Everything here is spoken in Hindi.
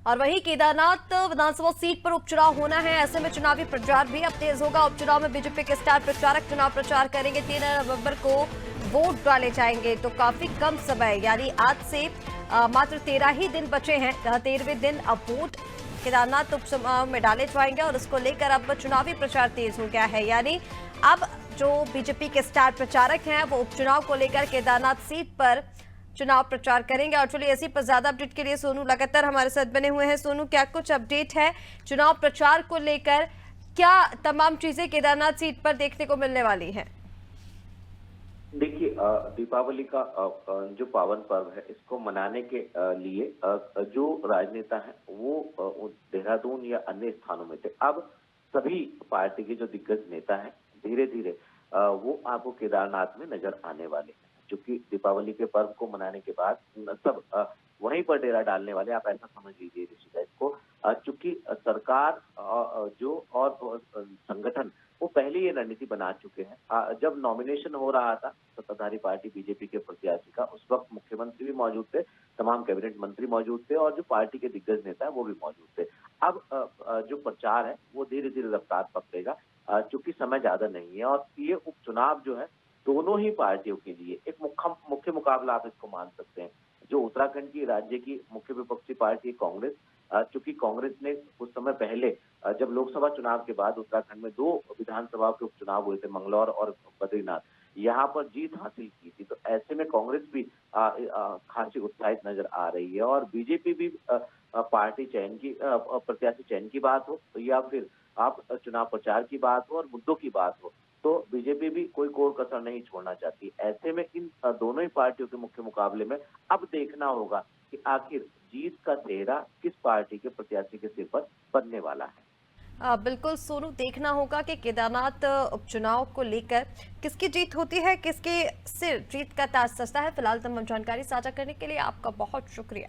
और वहीं केदारनाथ विधानसभा सीट पर उपचुनाव होना है, ऐसे में चुनावी प्रचार भी अब तेज होगा। उपचुनाव में बीजेपी के स्टार प्रचारक चुनाव प्रचार करेंगे। 13 नवंबर को वोट डाले जाएंगे, तो काफी कम समय यानी आज से मात्र 13 ही दिन बचे हैं। 13वें दिन अब वोट केदारनाथ उपचुनाव में डाले जाएंगे और इसको लेकर अब चुनावी प्रचार तेज हो गया है। यानी अब जो बीजेपी के स्टार प्रचारक हैं वो उपचुनाव को लेकर केदारनाथ सीट पर चुनाव प्रचार करेंगे। और चलिए इसी पर ज्यादा अपडेट के लिए सोनू लगातार हमारे साथ बने हुए हैं। सोनू, क्या कुछ अपडेट है चुनाव प्रचार को लेकर? क्या तमाम चीजें केदारनाथ सीट पर देखने को मिलने वाली हैं? देखिए, दीपावली का जो पावन पर्व है इसको मनाने के लिए जो राजनेता हैं वो देहरादून या अन्य स्थानों में थे। अब सभी पार्टी के जो दिग्गज नेता हैं धीरे धीरे वो आपको केदारनाथ में नजर आने वाले हैं, क्योंकि दीपावली के पर्व को मनाने के बाद सब वहीं पर डेरा डालने वाले, आप ऐसा समझ लीजिए ऋषिकेश को। चूंकि सरकार जो और संगठन वो पहले ये रणनीति बना चुके हैं। जब नॉमिनेशन हो रहा था सत्ताधारी पार्टी बीजेपी के प्रत्याशी का, उस वक्त मुख्यमंत्री भी मौजूद थे, तमाम कैबिनेट मंत्री मौजूद थे और जो पार्टी के दिग्गज नेता है वो भी मौजूद थे। अब जो प्रचार है वो धीरे धीरे रफ्तार पकड़ेगा, चूंकि समय ज्यादा नहीं है। और ये उपचुनाव जो है दोनों ही पार्टियों के लिए एक मुख्य मुकाबला आप इसको मान सकते हैं। जो उत्तराखंड की राज्य की मुख्य विपक्षी पार्टी कांग्रेस, चूंकि कांग्रेस ने कुछ समय पहले जब लोकसभा चुनाव के बाद उत्तराखंड में 2 विधानसभा के उपचुनाव हुए थे, मंगलौर और बद्रीनाथ, यहाँ पर जीत हासिल की थी। तो ऐसे में कांग्रेस भी खासी उत्साहित नजर आ रही है। और बीजेपी भी पार्टी चयन की प्रत्याशी चयन की बात हो या फिर आप चुनाव प्रचार की बात हो और मुद्दों की बात हो, तो बीजेपी भी कोई कोर कसर नहीं छोड़ना चाहती। ऐसे में इन दोनों ही पार्टियों के मुख्य मुकाबले में अब देखना होगा कि आखिर जीत का सेहरा किस पार्टी के प्रत्याशी के सिर पर बनने वाला है। बिल्कुल सोनू, देखना होगा कि केदारनाथ उपचुनाव को लेकर किसकी जीत होती है, किसके सिर जीत का ताज सजता है। फिलहाल तमाम जानकारी साझा करने के लिए आपका बहुत शुक्रिया।